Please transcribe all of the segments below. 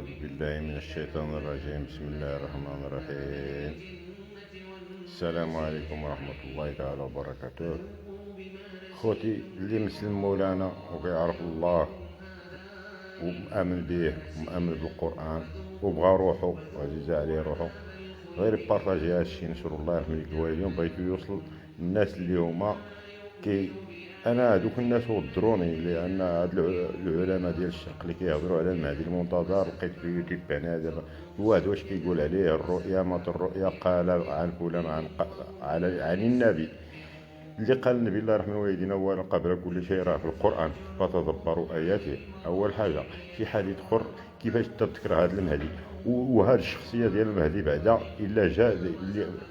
أعوذ بالله من الشيطان الرجيم. بسم الله الرحمن الرحيم. السلام عليكم ورحمة الله تعالى وبركاته. خوتي اللي مسلم مولانا وكيعرف الله ومآمن به ومآمن بالقرآن وبغى روحو وعزيز عليه روحو، غير بارطاجي هادشي، نشر الله يرحم ليك الوالدين. بغيتو يوصل الناس اللي هما انا هادوك الناس وضروني، لان هاد العلماء ديال الشرق اللي كيهضروا على المهدي المنتظر لقيت في يوتيوب بنادم الواحد واش كيقول عليه الرؤيا مات الرؤيا قال عن فلان عن النبي اللي قال النبي الله يرحم الوالدين اولا قبل كل شيء راه في القران فتدبروا اياته. اول حاجه في حديث اخر كيفاش تذكر هذا المهدي وهذه الشخصيه ديال المهدي بعدا الا جاء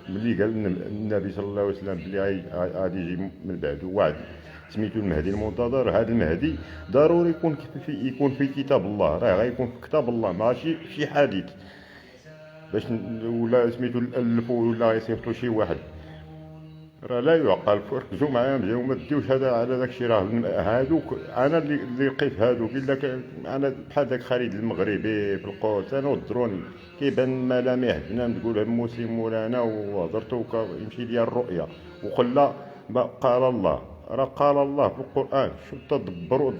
ملي قال النبي صلى الله عليه وسلم بلي غادي يجي من بعده واحد سميتو المهدي المنتظر. هذا المهدي ضروري يكون في كتاب الله، راه غيكون في كتاب الله ماشي شي حديث باش ولا سميتو الفو ولا غيصيفطو شي واحد، راه لا يعقل. ركزوا معايا مزيان وما تديوش هذا على داكشي. راه هادوك انا اللي لقيت هادوك الا انا بحال داك خالد المغربي في القدس انا وضروني كيبان ملامح بنان تقول مسلم مولانا وهضرتو يمشي ليا الرؤيا وقل قال الله. راه قال الله في القران، شو تدبروا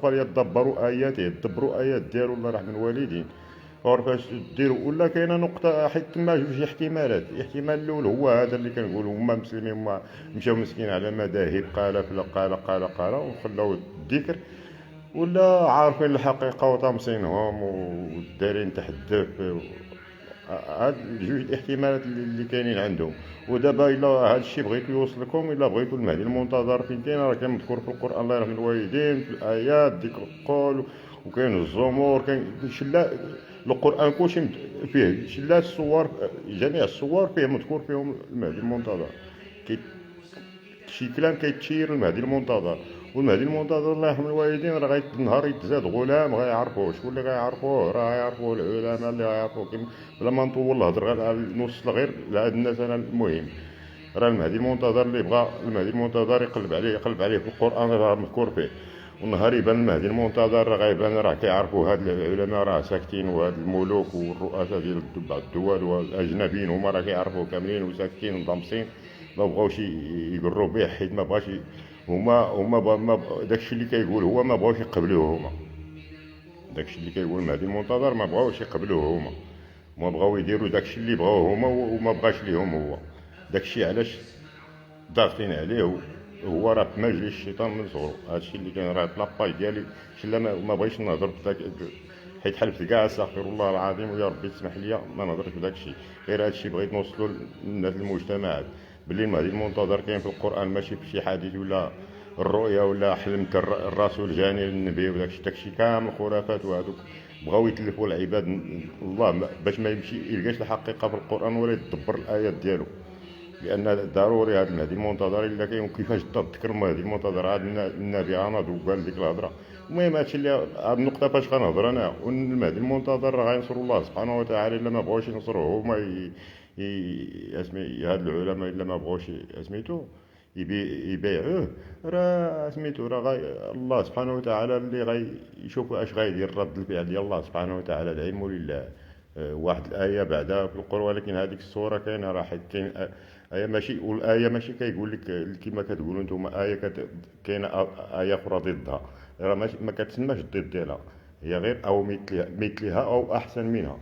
فليدبروا اياته، يدبروا ايات ديالو الله يرحم الوالدين. فاش ديروا ولا كاينه نقطه حيت تما جوج احتمالات. الاحتمال الاول هو هذا اللي كنقولوا هما مسلمين، هما مشاو مسكين على مذاهب قال وخلاو الذكر، ولا عارفين الحقيقه وطامسينهم ودارين تحدث. هاد جوج الاحتمالات اللي كاينين عندهم. ودابا الا هاد الشيء بغيتو يوصل لكم، الا بغيتو المهدي المنتظر فين كاين، راه كان مذكور في القران الله يرحم الوالدين في الايات ذكر القول، وكاين الزمور، كاين شلا القران كلشي فيه شلا الصور، جميع الصور فيه مذكور فيهم المهدي المنتظر. شي كلام كيتشير المهدي المنتظر. والمهدي المنتظر الله يرحم الوالدين راه نهار يتزاد غلام غيعرفوه. شكون اللي غيعرفوه؟ راه غيعرفوه العلماء اللي غيعرفوه. بلا ما نطول الهضر غير نوصل غير لهاد الناس. انا المهم راه المهدي المنتظر اللي بغى المهدي المنتظر يقلب عليه في القران راه مذكور فيه. والنهار يبان المهدي المنتظر راه غيبان، راه كيعرفوا هاد العلماء راه ساكتين، وهاد الملوك والرؤساء ديال بعض الدول والاجنبيين هما راه كيعرفوا كاملين وساكتين ومضمسين، ما بغاوش يقروا به حيت ما بغاش هما داكشي اللي كيقول هو ما بغاوش يقبلوه هما. داكشي اللي كيقول المهدي المنتظر ما بغاوش يقبلوه هما، ما بغاو يديروا داكشي اللي بغاوه هما وما بغاش ليهم هو. داكشي علاش ضاغطين عليه. هو راه في مجلس الشيطان من صغرو. هادشي اللي كان راه لاباج ديالي شلا ما بغيتش نهضر بداك حيت حلفت كاع استغفر الله العظيم ويا ربي تسمح لي ما نهضرش بداكشي. غير هادشي بغيت نوصلو للناس المجتمعات بلي المهدي المنتظر كاين في القران، ماشي في شي حديث ولا الرؤيا ولا حلمت الرسول جاني للنبي وداكشي كامل خرافات. وهذوك بغاو يتلفوا العباد الله باش ما يمشي يلقاش الحقيقه في القران ولا يتدبر الايات ديالو. لان ضروري هذا المهدي المنتظر الا كاين. وكيفاش تذكر المهدي المنتظر؟ هذا النبي غنض وقال ديك الهضره. المهم هادشي اللي هاد النقطه فاش غنهضر انا. والمهدي المنتظر راه غينصر الله سبحانه وتعالى الا ما بغاوش ينصروه هما هاد العلماء الا ما بغاوش سميتو يبيعوه. راه سميتو راه الله سبحانه وتعالى اللي غيشوف اش غيدير رد الفعل ديال الله سبحانه وتعالى. العلم لله. واحد الايه بعدها في القران، ولكن هذيك الصوره كاينه راه حيت كاين ايه ماشي، والايه ماشي كيقول لك كما كتقولوا نتوما ايه كاينه ايه اخرى ضدها. راه ما كتسماش ضد ديالها، هي غير او مثلها او احسن منها،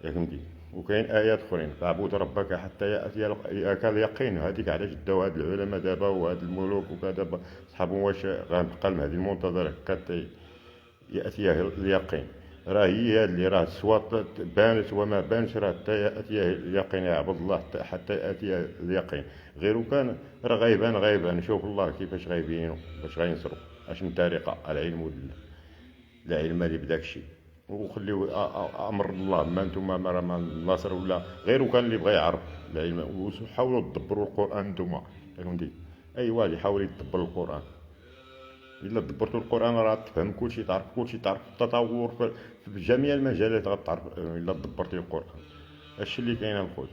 فهمتي. وكاين ايات اخرين فاعبد ربك حتى ياتيك اليقين. هذيك علاش داو هاد العلماء دابا وهاد الملوك وكذا صحابهم واش غنبقى المهدي المنتظر حتى ياتيه اليقين؟ راه هي اللي راه سواء بانت وما بانش راه حتى ياتيه اليقين. يعبد الله حتى ياتيه اليقين. غير كان راه غيبان شوف الله كيفاش غيبينو باش غينصرو. اش من طريقه؟ العلم لله، لا علم لي بداك الشيء. وخليو امر الله. ما نتوما ما النصر ولا غير كان اللي بغى يعرف العلم. وحاولوا تدبروا القران نتوما، فهمتي. اي واحد يحاول يتدبر القران. الا دبرتوا القران راه تفهم كلشي، تعرف كلشي، تعرف التطور في جميع المجالات غتعرف الا دبرتي القران. هادشي اللي كاين الخوت.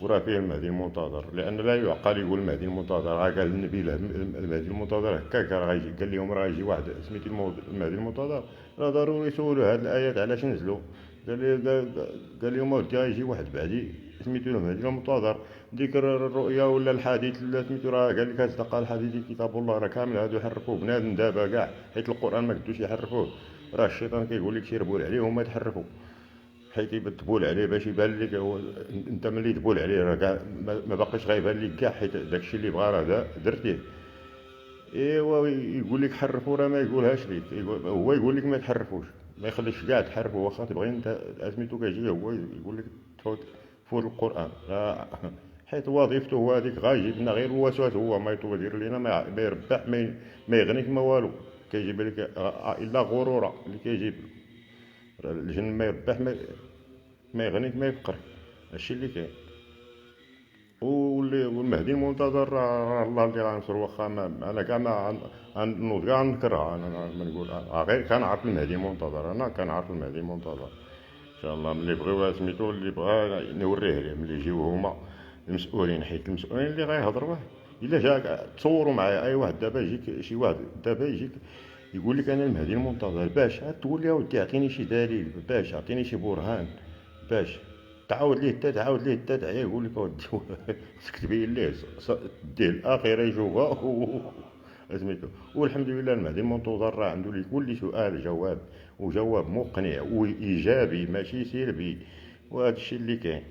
وراه فيه المهدي المنتظر، لان لا يعقل يقول المهدي المنتظر. راه قال النبي له المهدي المنتظر هكاك، راه غيجي قال لهم راه يجي واحد سميتو المهدي المنتظر، راه ضروري يسولوا هاد الايات علاش نزلوا. قال لهم اودي غيجي واحد بعدي سميتو المهدي المنتظر. ديك الرؤيا ولا الحديث ولا سميتو راه قال لك اصدق الحديث كتاب الله، راه كامل هادو يحرفوه بنادم دابا كاع، حيت القران ما قدوش يحرفوه. راه الشيطان كيقول لك سير بول عليه وما تحرفوا، حيت تبول عليه باش يبان لك هو. انت ملي تبول عليه راه كاع ما باقيش غيبان لك كاع، حيت داكشي اللي بغا راه درتيه. ايوا يقول لك حرفوا، راه ما يقولهاش ليك، هو يقول لك ما تحرفوش، ما يخليكش كاع تحرفوا. واخا تبغي انت سميتو كيجي هو يقول لك تفوت القران، حيت وظيفته هو هذيك، غايجيب لنا غير الوسواس. هو ما يدير لنا ما يربح، ما يغنيك ما والو. كيجيب لك الا غرورا اللي كيجيب. الجن ما يربح ما يغنيك ما يفقر، هادشي اللي كاين. والمهدي المنتظر راه الله اللي غنصر. واخا انا كاع ما غنوض كاع نكرها، انا ما نقول غير كنعرف المهدي المنتظر. انا كنعرف المهدي المنتظر ان شاء الله. ملي بغيو سميتو اللي بغا نوريه ليه، ملي يجيو هما المسؤولين، حيت المسؤولين اللي غيهضروا الا جا تصوروا معايا اي واحد دابا يجيك شي واحد دابا يجيك يقول لك انا المهدي المنتظر، باش تقول له ودي اعطيني شي دليل، باش اعطيني شي برهان، باش تعاود ليه تعاود ليه تعاود يقول لك اودي تكتبين ليه ديه الاخيره يشوفها سميتو. والحمد لله المهدي المنتظر راه عنده لكل سؤال جواب، وجواب مقنع وايجابي ماشي سلبي. وهذا الشيء اللي كاين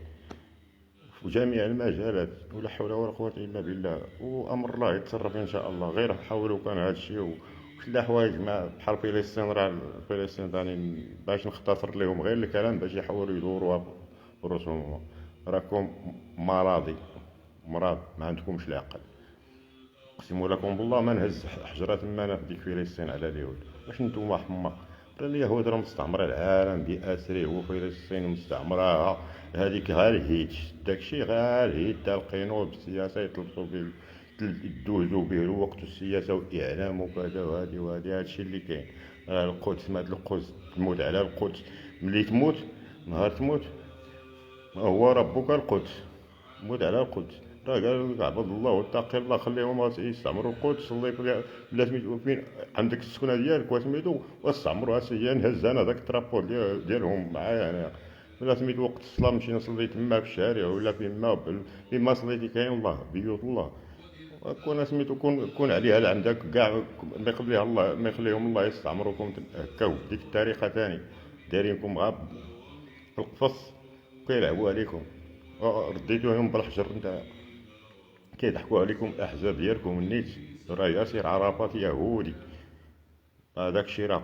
في جميع المجالات، ولا حول ولا قوه الا بالله. وامر الله يتصرف ان شاء الله. غير حاولوا كان هذا الشيء وكل الحوايج مع بحال فلسطين. راه فلسطين ثاني باش نختصر لهم غير الكلام باش يحاولوا يدوروها برسومهم. راكم مراضي مرض، ما عندكمش العقل. اقسم لكم بالله ما نهز حجره تما في ديك فلسطين على اليهود. واش نتوما حما؟ اليهود راه مستعمره العالم باسره، وفلسطين مستعمراها. هذيك غير الهيت، داكشي غير الهيت تاع القنوب السياسه يتلبسوا به، يدوزوا به الوقت السياسه والاعلام وكذا وهادي هادشي اللي كاين. القدس، مات القدس تموت على القدس. ملي تموت نهار تموت هو ربك القدس، موت على القدس. راه قال لك اعبد الله واتقي الله، خليهم يستعمروا القدس. صلي بلا سميتو فين عندك السكنه ديالك وسميتو، واستعمروها سيا. نهز انا داك الترابور ديالهم معايا انا. ولا سميتو وقت الصلاه نمشي نصلي تما في الشارع ولا فيما صليتي كاين الله بيوت الله. كون سميتو كون عليها عندك كاع ما يخليها الله، ما يخليهم الله يستعمروكم هكا بديك الطريقه ثاني. دايرينكم غا في القفص كيلعبوا عليكم. رديتوهم بالحجر نتايا، كيضحكوا عليكم الاحزاب ديالكم النيت. راه ياسر عرفات يهودي، هذاك الشيء راه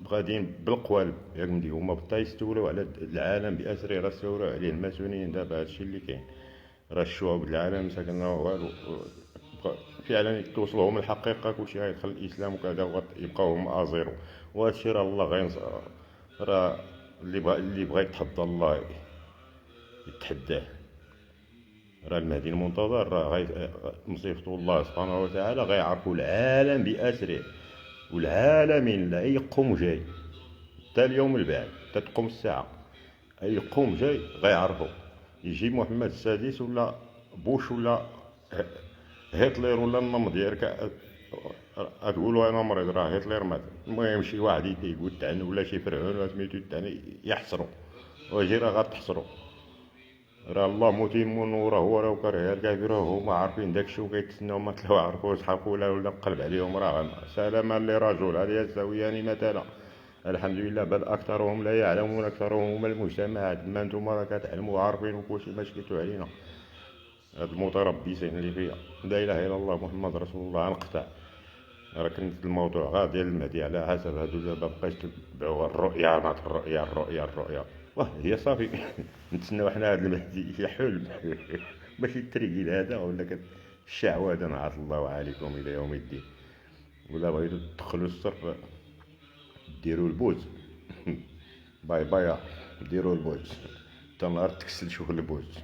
غاديين بالقوالب. ياك ندير هما بطا يستولوا على العالم باسره، راه استولوا عليه الماسونيين. دابا هادشي اللي كاين، راه الشعوب العالم ساكنه والو. فعلا توصلهم الحقيقه كلشي غيدخل الاسلام وكذا، ويبقاو هما ازيرو. وهادشي راه الله غينصر. راه اللي بغى يتحدى الله يتحداه. راه المهدي المنتظر راه مصيفته الله سبحانه وتعالى غيعرفوا العالم بأسره، والعالمين لا أي قوم جاي حتى اليوم البعد حتى تقوم الساعة. أي قوم جاي غيعرفوا. يجي محمد السادس ولا بوش ولا هتلر ولا النمط ديالك تقولوا انا مريض، راه هتلر مات. المهم شي واحد يقول تعني ولا شي فرعون ولا سميتو تعني يحصروا، ويجي راه غتحصروا. راه الله متم نوره ولو كره الكافرون. هما عارفين داكشي وكيتسناو ما تلاو عرفوا صحابو ولا قلب عليهم. راه سلاما لرجل هل يستويان مثلا. الحمد لله بل اكثرهم لا يعلمون، اكثرهم هما المجتمعات. ما نتوما راه كتعلموا وعارفين وكلشي ما شكيتو علينا. هاد المتربصين اللي فيها لا اله الا الله محمد رسول الله نقطع. راه كنت الموضوع غا ديال المهدي على حسب هادو دابا بقيت تتبعوا الرؤيا، مات الرؤيا واه هي صافي. نتسناو حنا هاد المهدي شي حلم ماشي التريقيل هذا ولا الشعوذه. نعاط الله عليكم الى يوم الدين. ولا بغيتو تدخلوا الصف ديروا البوز باي باي، ديروا البوز حتى نهار تكسل شوف البوز.